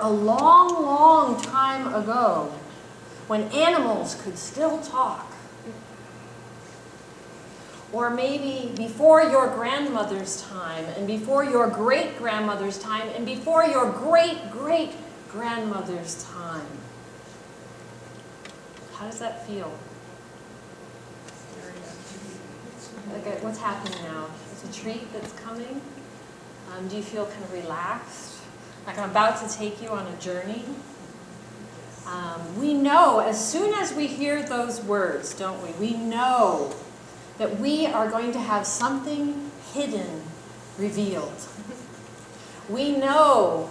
a long, long time ago, when animals could still talk. Or maybe before your grandmother's time, and before your great-grandmother's time, and before your great-great-grandmother's time. How does that feel? Okay, what's happening now? It's a treat that's coming? Do you feel kind of relaxed? Like I'm about to take you on a journey? We know, as soon as we hear those words, don't we? We know that we are going to have something hidden revealed. We know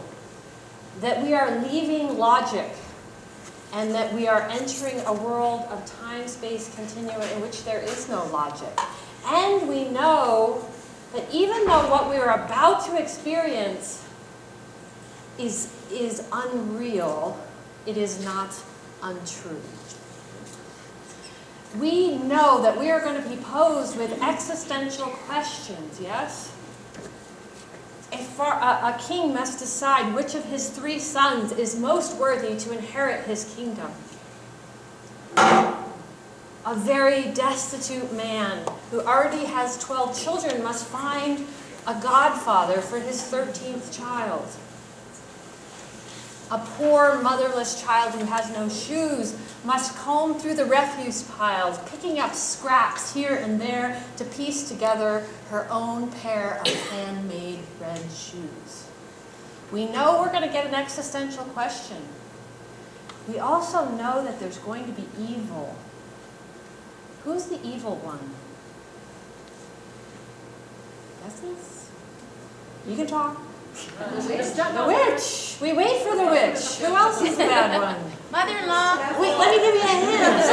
that we are leaving logic and that we are entering a world of time-space continuum in which there is no logic. And we know that even though what we are about to experience is unreal, it is not untrue. We know that we are going to be posed with existential questions, yes? A king must decide which of his 3 sons is most worthy to inherit his kingdom. A very destitute man who already has 12 children must find a godfather for his 13th child. A poor motherless child who has no shoes must comb through the refuse piles, picking up scraps here and there to piece together her own pair of handmade red shoes. We know we're going to get an existential question. We also know that there's going to be evil. Who's the evil one? Guesses? You can talk. The witch. We wait for the witch. Who else is the bad one? Mother-in-law. Wait, let me give you a hint.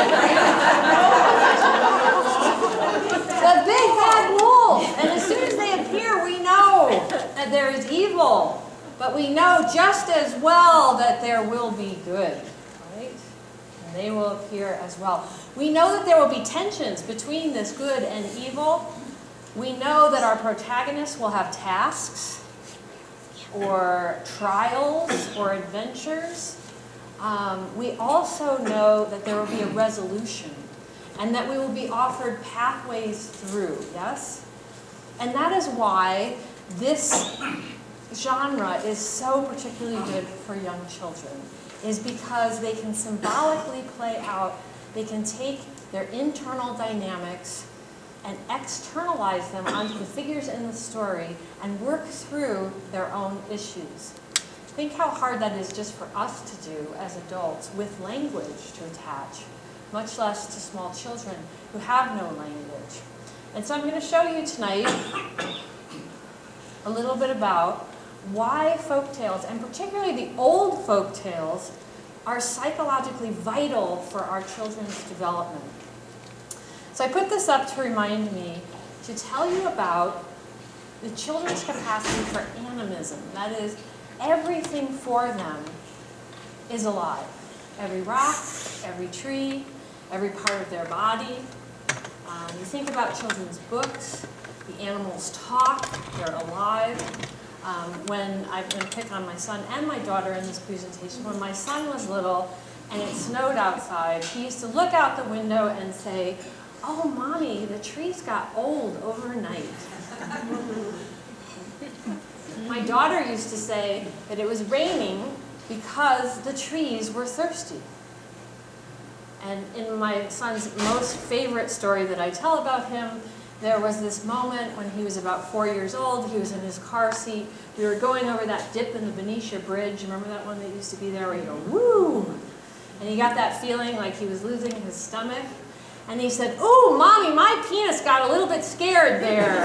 The big bad wolf. And as soon as they appear, we know that there is evil. But we know just as well that there will be good. Right? And they will appear as well. We know that there will be tensions between this good and evil. We know that our protagonists will have tasks, or trials, or adventures. We also know that there will be a resolution, and that we will be offered pathways through, yes? And that is why this genre is so particularly good for young children, is because they can symbolically play out, they can take their internal dynamics and externalize them onto the figures in the story and work through their own issues. Think how hard that is just for us to do as adults with language to attach, much less to small children who have no language. And so I'm going to show you tonight a little bit about why folktales, and particularly the old folktales, are psychologically vital for our children's development. So I put this up to remind me to tell you about the children's capacity for animism. That is, everything for them is alive. Every rock, every tree, every part of their body. You think about children's books, the animals talk, they're alive. When I'm going to pick on my son and my daughter in this presentation, when my son was little and it snowed outside, he used to look out the window and say, "Oh, Mommy, the trees got old overnight." My daughter used to say that it was raining because the trees were thirsty. And in my son's most favorite story that I tell about him, there was this moment when he was about 4 years old. He was in his car seat. We were going over that dip in the Benicia Bridge. Remember that one that used to be there where you go, woo! And he got that feeling like he was losing his stomach. And he said, "Ooh, Mommy, my penis got a little bit scared there."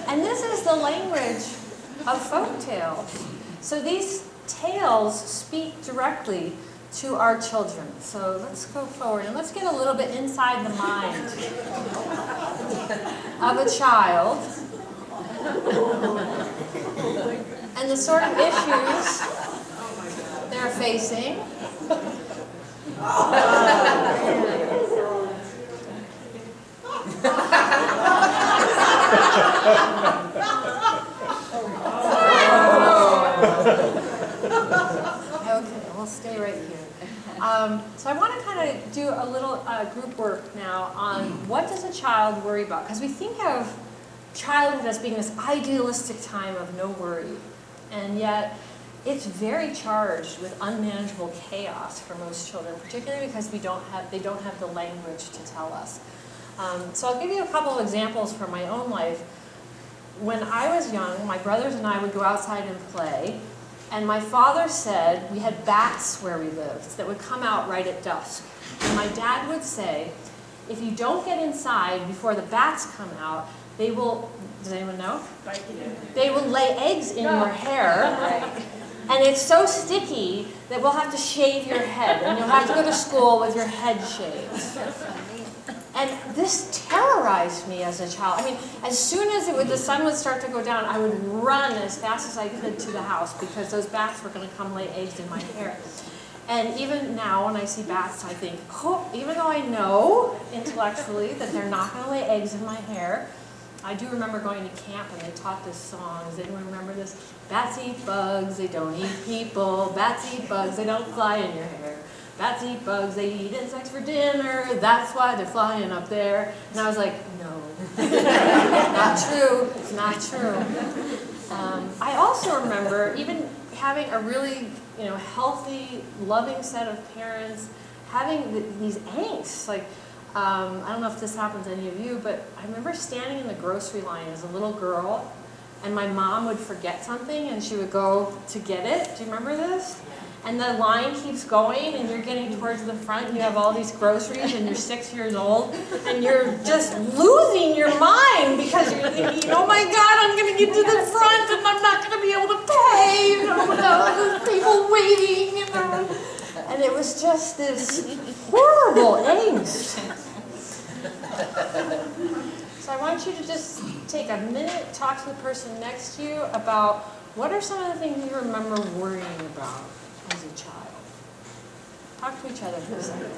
And this is the language of folk tales. So these tales speak directly to our children. So let's go forward and let's get a little bit inside the mind of a child and the sort of issues they're facing. Okay, we'll stay right here. So I want to kind of do a little group work now on what does a child worry about? Because we think of childhood as being this idealistic time of no worry, and yet it's very charged with unmanageable chaos for most children, particularly because they don't have the language to tell us. So I'll give you a couple of examples from my own life. When I was young, my brothers and I would go outside and play, and my father said we had bats where we lived that would come out right at dusk. And my dad would say, if you don't get inside before the bats come out, they will, does anyone know? They will lay eggs in your hair, and it's so sticky that we'll have to shave your head, and you'll have to go to school with your head shaved. And this terrorized me as a child. I mean, as soon as the sun would start to go down, I would run as fast as I could to the house because those bats were going to come lay eggs in my hair. And even now, when I see bats, I think, oh, even though I know intellectually that they're not going to lay eggs in my hair, I do remember going to camp and they taught this song. Does anyone remember this? Bats eat bugs, they don't eat people. Bats eat bugs, they don't fly in your hair. Bats eat bugs, they eat insects for dinner, that's why they're flying up there. And I was like, no, not true, it's not true. I also remember even having a really healthy, loving set of parents, having these angsts. Like, I don't know if this happens to any of you, but I remember standing in the grocery line as a little girl, and my mom would forget something, and she would go to get it. Do you remember this? And the line keeps going, and you're getting towards the front, and you have all these groceries, and you're 6 years old, and you're just losing your mind because you're thinking, oh my God, I'm going to get to the front, and I'm not going to be able to pay, there's people waiting, and it was just this horrible angst. So I want you to just take a minute, talk to the person next to you about what are some of the things you remember worrying about as a child. Talk to each other for a second.